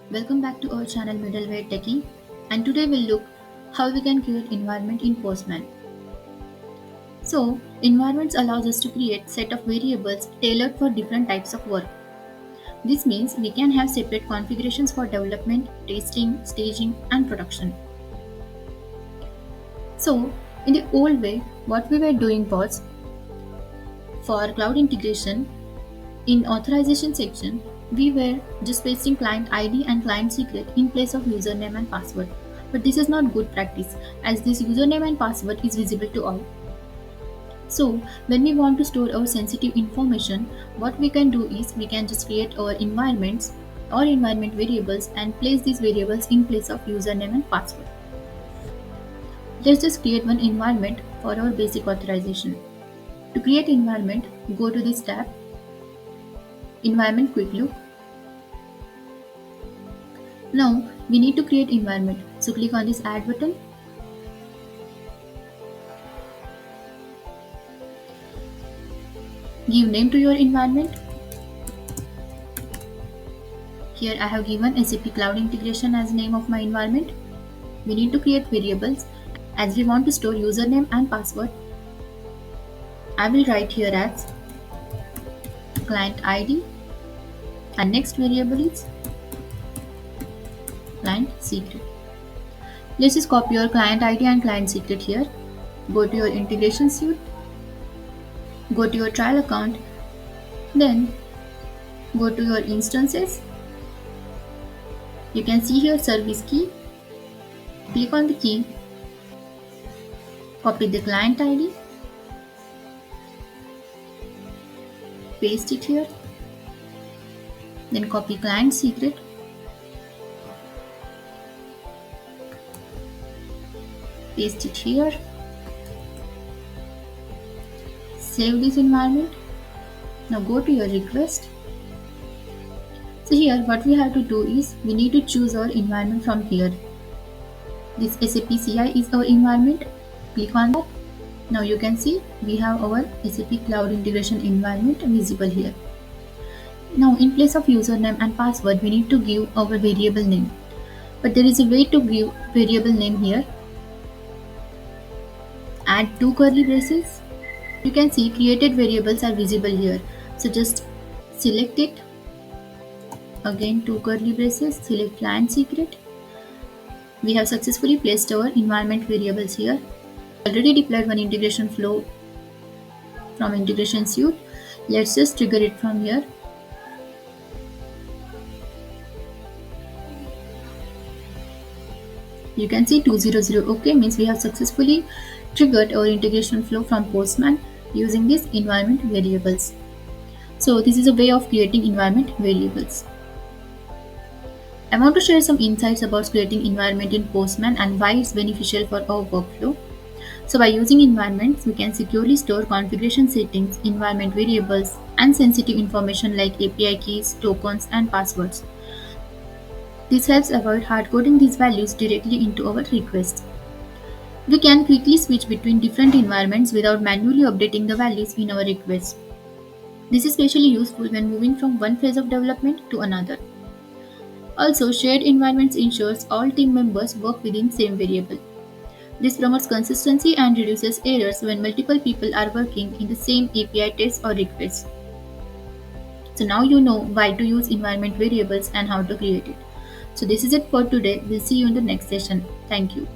Welcome back to our channel Middleware Techie, and today we'll look how we can create environment in Postman. So, environments allows us to create set of variables tailored for different types of work. This means we can have separate configurations for development, testing, staging, and production. So, in the old way, what we were doing was for cloud integration, in authorization section, we were just pasting client ID and client secret in place of username and password. But this is not good practice as this username and password is visible to all. So when we want to store our sensitive information, what we can do is we can just create our environments or environment variables and place these variables in place of username and password. Let's just create one environment for our basic authorization. To create environment, go to this tab, Environment Quick Look. Now we need to create environment. So click on this add button. Give name to your environment. Here I have given SAP Cloud Integration as name of my environment. We need to create variables as we want to store username and password. I will write here as client ID and next variable is client secret. Let's just copy your client ID and client secret here. Go to your integration suite. Go to your trial account. Then go to your instances. You can see here service key. Click on the key. Copy the client ID. Paste it here. Then copy client secret. Paste it here. Save this environment. Now go to your request. So here what we have to do is we need to choose our environment from here. This SAP CI is our environment. Click on that. Now you can see we have our SAP Cloud Integration environment visible here. Now in place of username and password we need to give our variable name. But there is a way to give variable name here. Add two curly braces. You can see created variables are visible here. So just select it. Again two curly braces. Select client secret. We have successfully placed our environment variables here. Already deployed one integration flow from integration suite. Let's just trigger it from here. You can see 200 OK means we have successfully triggered our integration flow from Postman using these environment variables. So this is a way of creating environment variables. I want to share some insights about creating environment in Postman and why it's beneficial for our workflow. So by using environments, we can securely store configuration settings, environment variables, and sensitive information like API keys, tokens, and passwords. This helps avoid hard-coding these values directly into our requests. We can quickly switch between different environments without manually updating the values in our request. This is especially useful when moving from one phase of development to another. Also, shared environments ensures all team members work within same variable. This promotes consistency and reduces errors when multiple people are working in the same API test or request. So now you know why to use environment variables and how to create it. So this is it for today. We'll see you in the next session. Thank you.